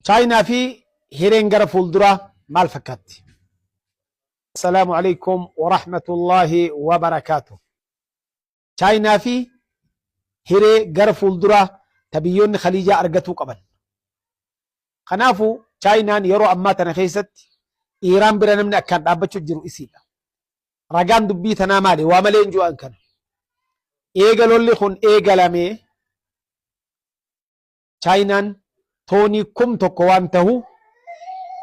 Chaayinaa fi hireen gara fuulduraa maal fakkaatti? Assalaamu alaikum wa rahmatullahi wa barakaatuh. Chaayinaa fi hiree gara fuulduraa ta biyyoonni khaliijaa argatuu qaban. Kanaafuu Chaayinaan yeroo ammaa tana keessatti Iiraan bira namni akkaan dhaabbachuu jiru isiidha. Ragaan dubbii tanaa maali? Waa malee hin ju'an kana. Eegalolli kun eegalamee Chaayinaan toonii 1,000 waan tahu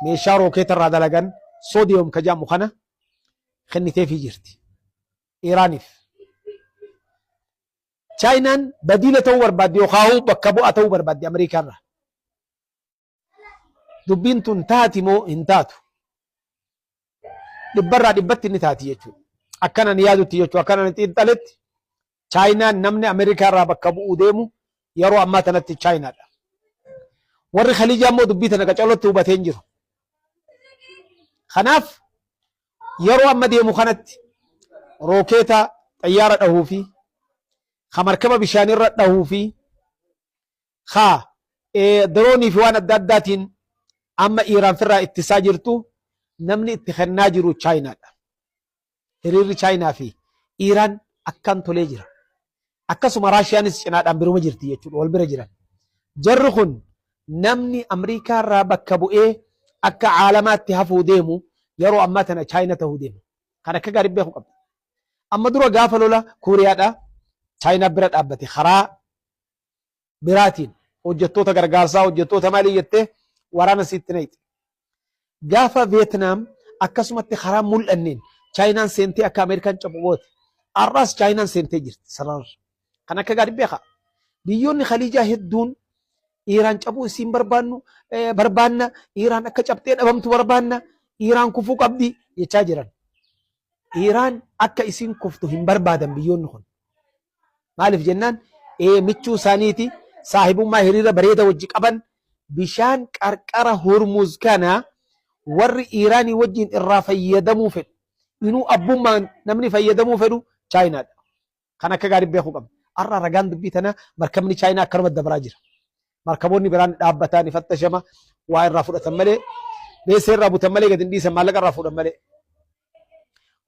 meeshaa rookeeta irraa dalagan soodiyom ka jedhamu kana kenniteefii jirti Iiraaniif. Chaayinaan badiila ta'uu barbaaddi yookaan bakka bu'aa ta'uu barbaaddi Ameerikaa irraa. Dubbiin tun taati moo hin taatu? Dhibbarraa dhibbatti inni taati jechuudha. Akkana ni yaadutti jechuudha. Akkana ni xiinxaletti Chaayinaan namni Ameerikaa irraa bakka bu'uu deemu yeroo ammaa tanatti Chaayinaadha. Warri khaliijaa immoo dubbii tana qacalotti hubatee hin jiru. Kanaaf yeroo amma deemu kanatti rookeeta xayyaara dhahuu fi markaba bishaanirra dhahuu fi diroonii fi waan adda addaatiin amma Iiraan firraa ittisaa jirtu namni itti kennaa jiru Chaayinaadha. Hiriirri Chaayinaa fi Iiraan akkaan tolee jira. Akkasuma Raashiyaanis cinaadhaan biruma jirti jechuudha wal bira jiran. Jarri kun namni Ameerikaa irraa bakka bu'ee akka caalamaatti hafuu deemu yeroo ammaa tana Chaayina ta'uu deemu. Kan akka gaarii beeku qabda. Amma dura gaafa lola Kooriyaadhaa Chaayinaa bira dhaabbate karaa biraatiin hojjettoota gargaarsaa hojjettoota maalii jettee waraana sitti naqxe. Gaafa Veetnaam akkasumatti karaa mul'anneen Chaayinaan seentee akka Ameerikaan cabu goote. Arraas Chaayinaan seentee jirti sararra. Kan akka gaarii beeka. Biyyoonni khaliijaa hedduun Iiraan cabuu isiin barbaanna Iiraan akka cabtee dhabamtu barbaanna Iiraan kufuu qabdi jechaa jiran. Iiraan akka isiin kuftu hin barbaadan biyyoonni kun. Maaliif jennaan michuu isaaniiti saahibummaa hiriira bareeda wajji qaban bishaan qarqara Hormuz kana warri Iiraanii wajjin irraa fayyadamuu fedhu. Inuu abbummaan namni fayyadamuu fedhu Chaayinaadha. Kan akka gaarii beekuu qabna. Har'a ragaan dubbii tana markabni Chaayinaa akkanuma dabaraa jira. Markaboonni biraan dhaabbataa ni fattashama waa irraa fudhatan malee beesee irraa butan malee gadi hin dhiisan maallaqa irraa fuudhan malee.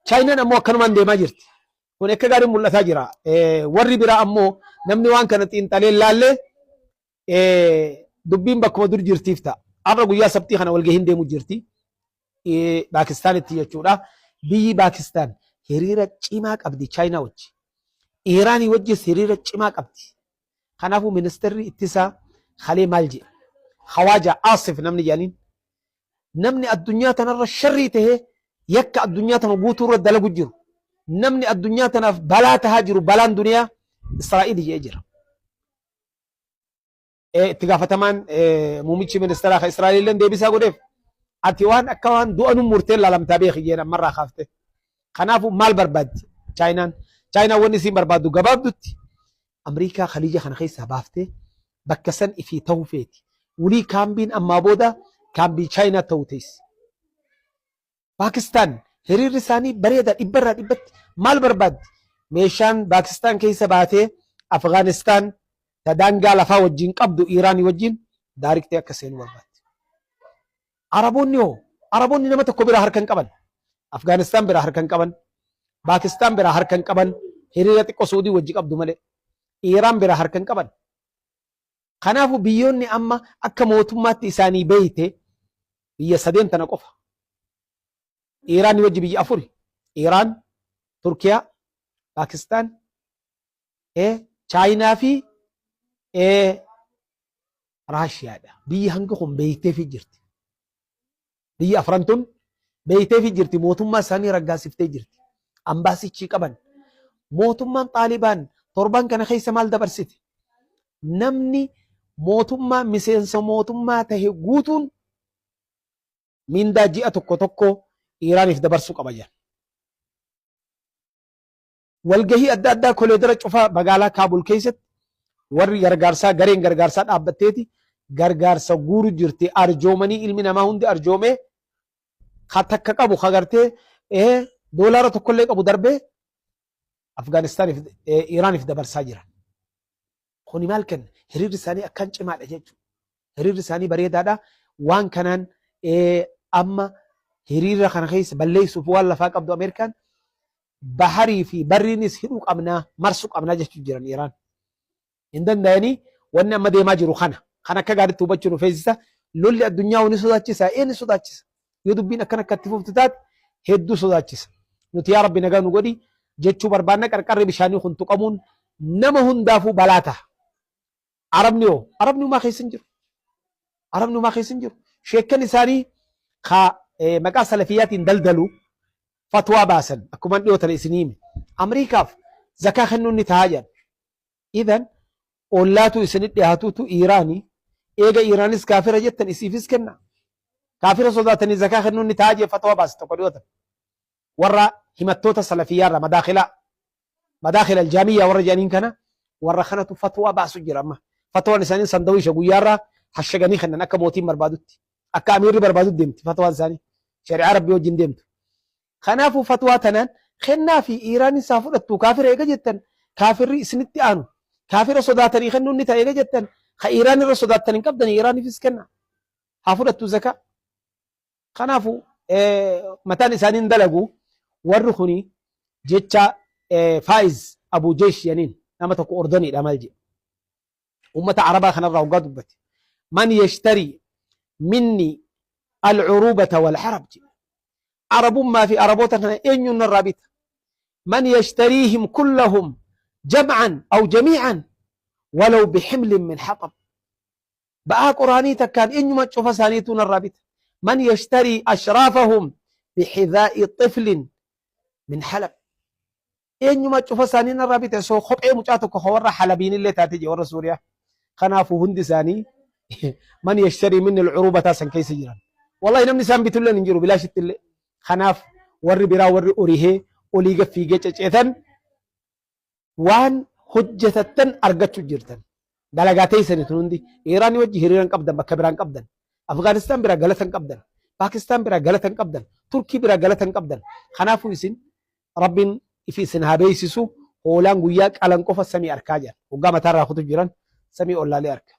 Chaayinaan ammoo akkanumaan deemaa jirti. Kun akka gaariin mul'ataa jira. Warri biraa ammoo namni waan kana xiinxalee laallee dubbiin bakkuma dur jirtiif ta'a. Har'a guyyaa sabtii kana walgahiin deemu jirti. Paakistaanitti jechuudha. Biyyi Paakistaan hiriira cimaa qabdi Chaayinaa wajji. Iiraanii wajjis hiriira cimaa qabdi. Kanaafuu ministeerri ittisaa Halee maal jedhe? Hawaaja Asif namni jedhaniin namni addunyaa tanarra sharrii tahee yakka addunyaa tana guutuu irra dalagu jiru. Namni addunyaa tanaaf balaa tahaa jiru balaan duniyaa Israa'il jedhee jira. Itti gaafatamaan muummichi ministeeraa Israa'il deebisaa godheef ati waan akka waan du'anuu murteen laalamtaa beeki jeen ammarraa kaafte. Kanaafuu maal barbaaddi Chaayinaan? Chaayinaan wanni isiin barbaaddu gabaabdutti Ameerikaa khaliija kana keessaa baaftee bakka san ifii ta'uu feeti. Wulii kaambiin ammaa booda kaambii Chaayinaa ta'uu teessi. Paakistaan hiriirri isaanii bareeda dhibbarraa dhibbatti maal barbaaddi? Meeshaan Paakistaan keessa baatee Afgaanistaan daangaa lafaa wajjin qabdu Iiraanii wajjin daariktee akka seenu barbaaddi. Araboonni nama tokko biraa harkan qaban. Afgaanistaan biraa harkan qaban. Paakistaan biraa harkan qaban. Hiriira xiqqoo Suudii wajji qabdu malee. Iiraan biraa harkan qaban. Kanaafuu biyyoonni amma akka mootummaatti isaanii beeyte biyya sadeen tana qofa. Iiraanii wajji biyya 4. Iiraan, Turkiyaa, Paakistaan, Chaayinaa fi Raashiyaadha. Biyyi hanga kun beeyteefii jirti. Biyyi afran tun beeyteefii jirti. Mootummaa isaanii raggaasiftee jirti. Ambaasichii qaban. Mootummaan Xaalibaan torban kana keessa maal dabarsite? Namni mootummaa miseensa mootummaa tahe guutuun mindaa ji'a tokko tokko Iiraaniif dabarsuu qaba jedhan. Walgahii adda addaa koleedara cufaa magaalaa Kaabul keessatti warri gargaarsaa gareen gargaarsaa dhaabbatteeti gargaarsa guuru jirti. Arjoomanii ilmi namaa hundi arjoomee takka qabu kagartee doolaara tokkollee qabu darbee Afgaanistaaniif Iiraaniif dabarsaa jiran. Kuni maal kenna? Hiriirri isaanii akkaan cimaadha jechuudha. hiriirri isaanii bareedaadha waan kanaan amma hiriira kana keessa balleessuuf waan lafaa qabdu Ameerikaan baharii fi barriinis hidhuu qabnaa marsuu qabnaa jechuu jiran Iraan hin danda'anii wanni amma deemaa jiru kana kan akka gaariitti hubachuu nu feesisa lolli addunyaa ni sodaachisa ni sodaachisa yoo dubbiin akkana akkatti fuftu taate hedduu sodaachisa nuti yaa rabbi nagaa nu godhi jechuu barbaanna qarqarri bishaanii kun tuqamuun nama hundaafuu balaa ta'a arabni umaa keessa hin jiru arabni umaa keessa hin jiru sheekkan isaanii maqaa salafiyaatiin daldalu fatwaa baasan akkuma dhiyootan isinii hime Ameerikaaf zakaa kennuun ni ta'a jedhan idan ollaatu isinit dhiyaatutu Iiraanii eega Iiraanis kaafira jettan isiifis kenna kaafira sodaatanii zakaa kennuun ni ta'a jee fatwaa baasan tokko dhiyootan warra himattoota salafiyyaarra madaakhila aljaamiyyaa warra jedhaniin kana warra kanatu fatwaa baasu jira amma fatwaan isaanii sandawiisha guyyaarraa hashaganii kennan akka mootiin barbaadutti akka amiirri barbaadutti deemti fatwaan isaanii shari'aa rabbii wajjin deemtu kanaafuu fatwaa tanaan kennaa fi Iiraan isaa fudhattu kaafira eega jettan kaafirri isinitti aanu kaafira sodaatanii kennuun ni ta'a eega jettan ka Iiraan irra sodaattan hin qabdan Iiraaniifis kenna haa fudhattu zakaa kanaafuu mataan isaanii hin dalagu warri kuni jecha Faa'iz Abu Jaysh yaniin nama tokko ordoniidha maal jedhe ummata arabaa kanarraa hoggaa dubbate man yashtarii minni alcurubata walxarab jedhe arabummaa fi araboota kana eenyuun narraa bita man yashtariihim kullahum jamcan aw jamiican walaw biximlin min xatab ba'aa quraanii takkaan eenyuma cufa isaaniituu narraa bita man yashtarii ashraafahum bixidaa'i طفلin min xalab eenyuma cufa isaanii narraa bite soo kophee mucaa tokko warra xalabiin illee taate je warra suuriyaa kanaafuu hundi isaanii man yashtarii minni alcurubataa san keessa jiran wallahi namni isaan bitulleen hin jiru bilaashitti illee kanaaf warri biraa warri orihee olii gaffiigee ceceetan waan hojjetattan argachuu jirtan dalagaa teessanitu hundi Iiraan wajji hiriiran qabdan bakka biraan qabdan Afgaanistaan biraa galatan qabdan Paakistaan biraa galatan qabdan Turkii biraa galatan qabdan kanaafuu isin rabbiin ifi isin haa beeysisu hoolaan guyyaa qalan qofa samii arkaa jira hoggaa mataarraa kutu jiran samii ollaalee arka